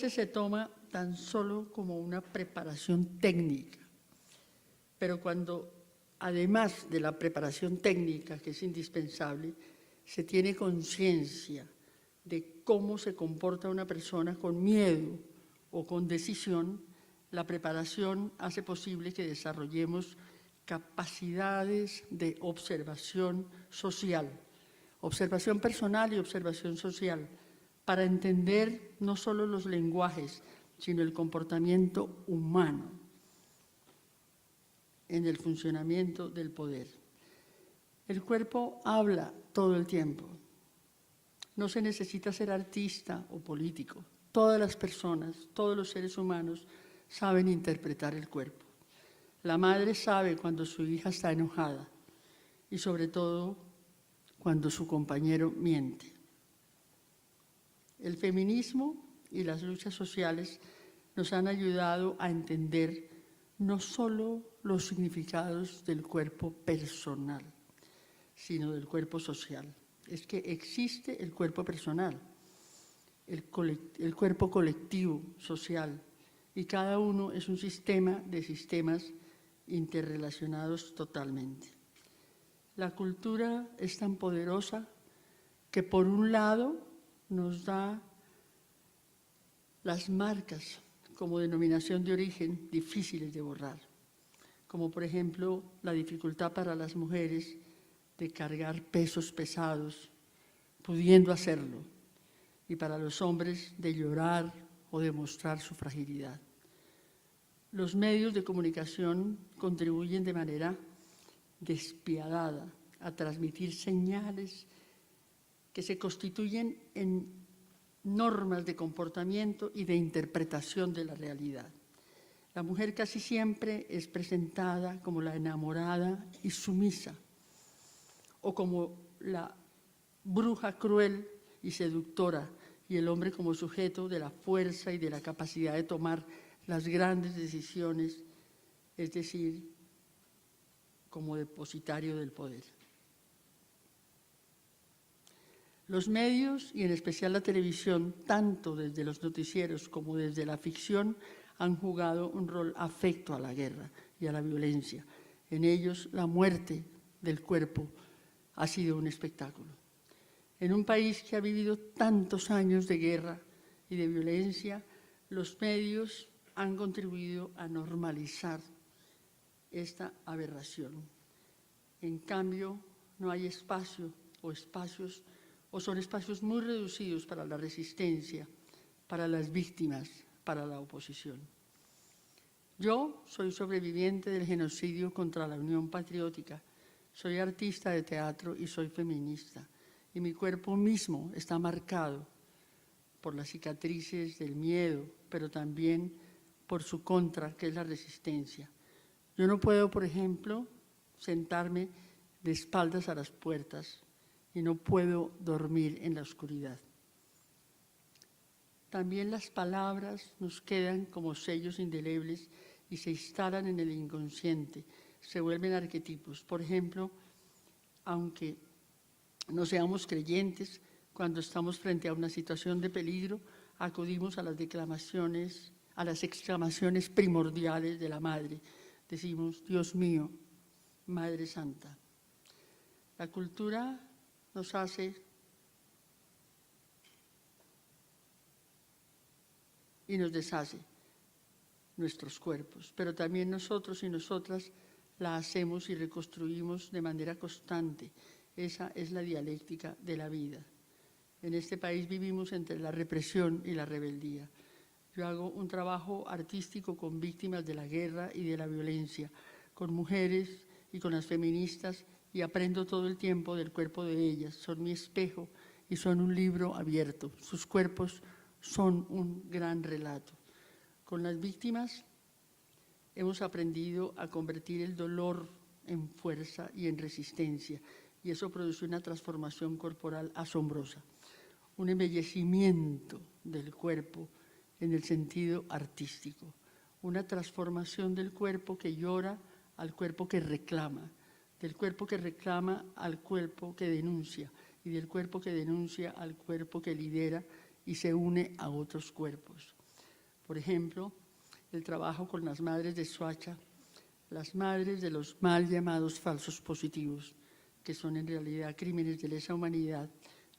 veces se toma tan solo como una preparación técnica, pero cuando, además de la preparación técnica, que es indispensable, se tiene conciencia de cómo se comporta una persona con miedo o con decisión, la preparación hace posible que desarrollemos capacidades de observación social, observación personal y observación social, para entender no solo los lenguajes, sino el comportamiento humano en el funcionamiento del poder. El cuerpo habla todo el tiempo. No se necesita ser artista o político. Todas las personas, todos los seres humanos saben interpretar el cuerpo. La madre sabe cuando su hija está enojada y sobre todo cuando su compañero miente. El feminismo y las luchas sociales nos han ayudado a entender no solo los significados del cuerpo personal, sino del cuerpo social. Es que existe el cuerpo personal, el cuerpo colectivo, social, y cada uno es un sistema de sistemas interrelacionados totalmente. La cultura es tan poderosa que por un lado nos da las marcas como denominación de origen difíciles de borrar, como por ejemplo la dificultad para las mujeres de cargar pesos pesados, pudiendo hacerlo, y para los hombres de llorar o de mostrar su fragilidad. Los medios de comunicación contribuyen de manera despiadada a transmitir señales que se constituyen en normas de comportamiento y de interpretación de la realidad. La mujer casi siempre es presentada como la enamorada y sumisa, o como la bruja cruel y seductora, y el hombre como sujeto de la fuerza y de la capacidad de tomar las grandes decisiones, es decir, como depositario del poder. Los medios, y en especial la televisión, tanto desde los noticieros como desde la ficción, han jugado un rol afecto a la guerra y a la violencia. En ellos, la muerte del cuerpo ha sido un espectáculo. En un país que ha vivido tantos años de guerra y de violencia, los medios han contribuido a normalizar esta aberración. En cambio, no hay espacio o son espacios muy reducidos para la resistencia, para las víctimas, para la oposición. Yo soy sobreviviente del genocidio contra la Unión Patriótica, soy artista de teatro y soy feminista, y mi cuerpo mismo está marcado por las cicatrices del miedo, pero también por su contra, que es la resistencia. Yo no puedo, por ejemplo, sentarme de espaldas a las puertas y no puedo dormir en la oscuridad. También las palabras nos quedan como sellos indelebles y se instalan en el inconsciente, se vuelven arquetipos. Por ejemplo, aunque no seamos creyentes, cuando estamos frente a una situación de peligro, acudimos a las declamaciones, a las exclamaciones primordiales de la Madre. Decimos, Dios mío, Madre Santa. La cultura nos hace y nos deshace nuestros cuerpos, pero también nosotros y nosotras la hacemos y reconstruimos de manera constante. Esa es la dialéctica de la vida. En este país vivimos entre la represión y la rebeldía. Yo hago un trabajo artístico con víctimas de la guerra y de la violencia, con mujeres y con las feministas, y aprendo todo el tiempo del cuerpo de ellas. Son mi espejo y son un libro abierto. Sus cuerpos son un gran relato. Con las víctimas hemos aprendido a convertir el dolor en fuerza y en resistencia, y eso produce una transformación corporal asombrosa, un embellecimiento del cuerpo en el sentido artístico, una transformación del cuerpo que llora al cuerpo que reclama, del cuerpo que reclama al cuerpo que denuncia, y del cuerpo que denuncia al cuerpo que lidera y se une a otros cuerpos. Por ejemplo, el trabajo con las madres de Soacha, las madres de los mal llamados falsos positivos, que son en realidad crímenes de lesa humanidad.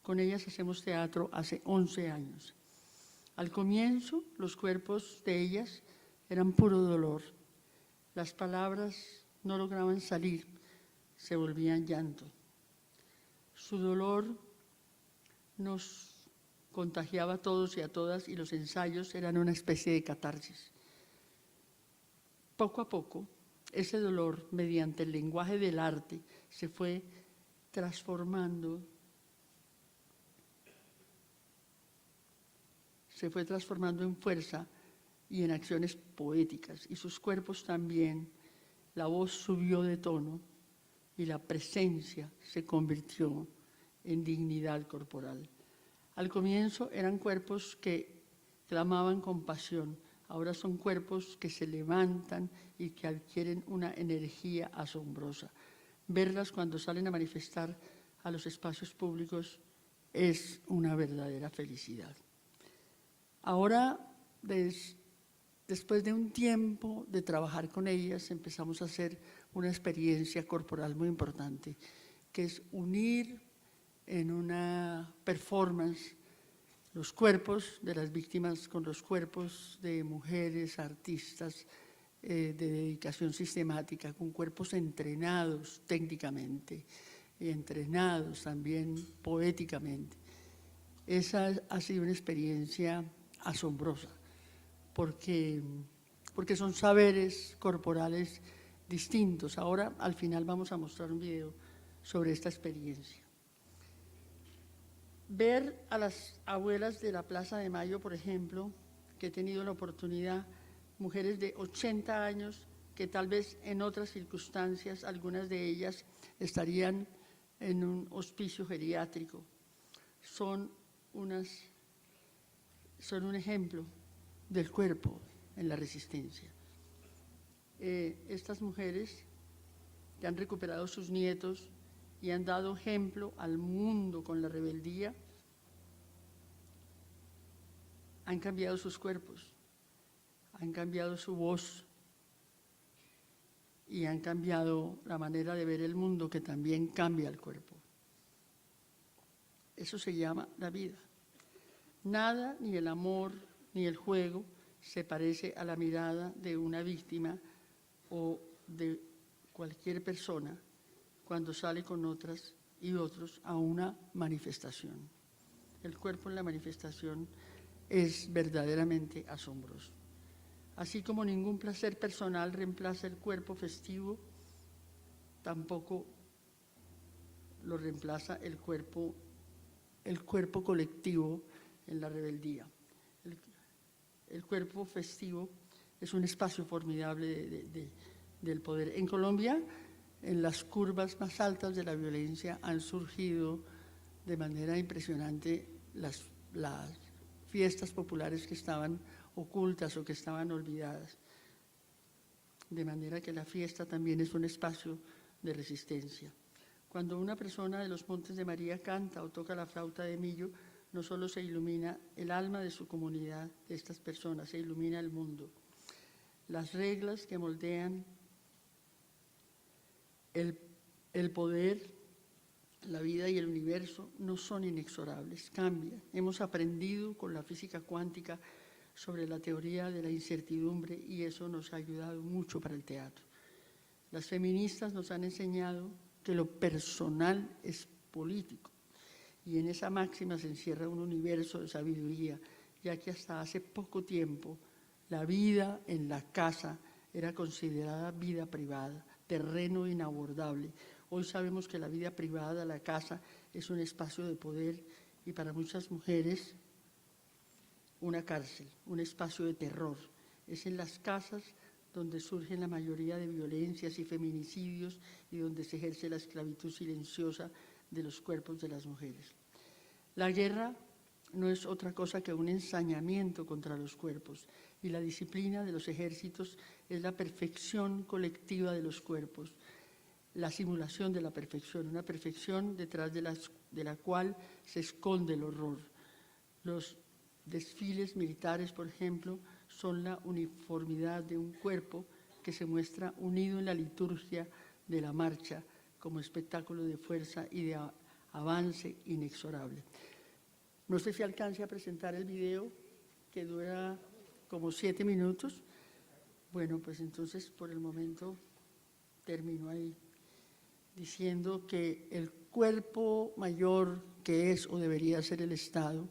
Con ellas hacemos teatro hace 11 años. Al comienzo, los cuerpos de ellas eran puro dolor. Las palabras no lograban salir, se volvían llanto. Su dolor nos contagiaba a todos y a todas y los ensayos eran una especie de catarsis. Poco a poco, ese dolor, mediante el lenguaje del arte, se fue transformando en fuerza y en acciones poéticas, y sus cuerpos también. La voz subió de tono y la presencia se convirtió en dignidad corporal. Al comienzo eran cuerpos que clamaban compasión, ahora son cuerpos que se levantan y que adquieren una energía asombrosa. Verlas cuando salen a manifestar a los espacios públicos es una verdadera felicidad. Ahora, después de un tiempo de trabajar con ellas, empezamos a hacer una experiencia corporal muy importante, que es unir en una performance los cuerpos de las víctimas con los cuerpos de mujeres, artistas de dedicación sistemática, con cuerpos entrenados técnicamente y entrenados también poéticamente. Esa ha sido una experiencia asombrosa, porque son saberes corporales distintos. Ahora, al final, vamos a mostrar un video sobre esta experiencia. Ver a las abuelas de la Plaza de Mayo, por ejemplo, que he tenido la oportunidad, mujeres de 80 años, que tal vez en otras circunstancias, algunas de ellas estarían en un hospicio geriátrico, son un ejemplo del cuerpo en la resistencia. Estas mujeres que han recuperado sus nietos y han dado ejemplo al mundo con la rebeldía, han cambiado sus cuerpos, han cambiado su voz y han cambiado la manera de ver el mundo, que también cambia el cuerpo. Eso se llama la vida. Nada, ni el amor, ni el juego, se parece a la mirada de una víctima o de cualquier persona cuando sale con otras y otros a una manifestación. El cuerpo en la manifestación es verdaderamente asombroso. Así como ningún placer personal reemplaza el cuerpo festivo, tampoco lo reemplaza el cuerpo colectivo en la rebeldía. El cuerpo festivo es un espacio formidable del poder. En Colombia, en las curvas más altas de la violencia han surgido de manera impresionante las fiestas populares que estaban ocultas o que estaban olvidadas. De manera que la fiesta también es un espacio de resistencia. Cuando una persona de los Montes de María canta o toca la flauta de millo, no solo se ilumina el alma de su comunidad, de estas personas, se ilumina el mundo. Las reglas que moldean el poder, la vida y el universo no son inexorables, cambian. Hemos aprendido con la física cuántica sobre la teoría de la incertidumbre y eso nos ha ayudado mucho para el teatro. Las feministas nos han enseñado que lo personal es político y en esa máxima se encierra un universo de sabiduría, ya que hasta hace poco tiempo la vida en la casa era considerada vida privada, terreno inabordable. Hoy sabemos que la vida privada, la casa, es un espacio de poder y para muchas mujeres una cárcel, un espacio de terror. Es en las casas donde surgen la mayoría de violencias y feminicidios y donde se ejerce la esclavitud silenciosa de los cuerpos de las mujeres. La guerra no es otra cosa que un ensañamiento contra los cuerpos y la disciplina de los ejércitos es la perfección colectiva de los cuerpos, la simulación de la perfección, una perfección detrás de la cual se esconde el horror. Los desfiles militares, por ejemplo, son la uniformidad de un cuerpo que se muestra unido en la liturgia de la marcha como espectáculo de fuerza y de avance inexorable. No sé si alcance a presentar el video, que dura como 7 minutos. Bueno, pues entonces por el momento termino ahí, diciendo que el cuerpo mayor que es o debería ser el Estado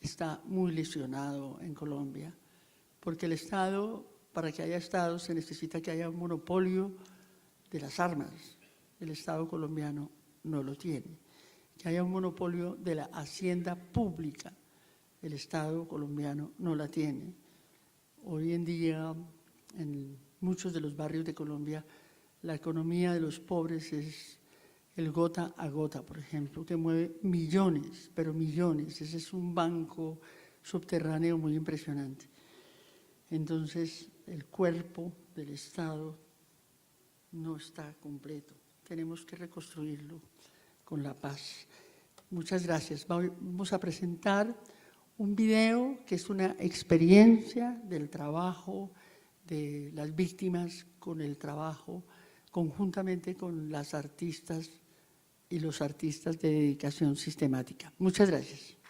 está muy lesionado en Colombia, porque el Estado, para que haya Estado, se necesita que haya un monopolio de las armas. El Estado colombiano no lo tiene. Que haya un monopolio de la hacienda pública. El Estado colombiano no la tiene. Hoy en día, en muchos de los barrios de Colombia, la economía de los pobres es el gota a gota, por ejemplo, que mueve millones, pero millones. Ese es un banco subterráneo muy impresionante. Entonces, el cuerpo del Estado no está completo. Tenemos que reconstruirlo con la paz. Muchas gracias. Vamos a presentar un video que es una experiencia del trabajo de las víctimas con el trabajo conjuntamente con las artistas y los artistas de dedicación sistemática. Muchas gracias.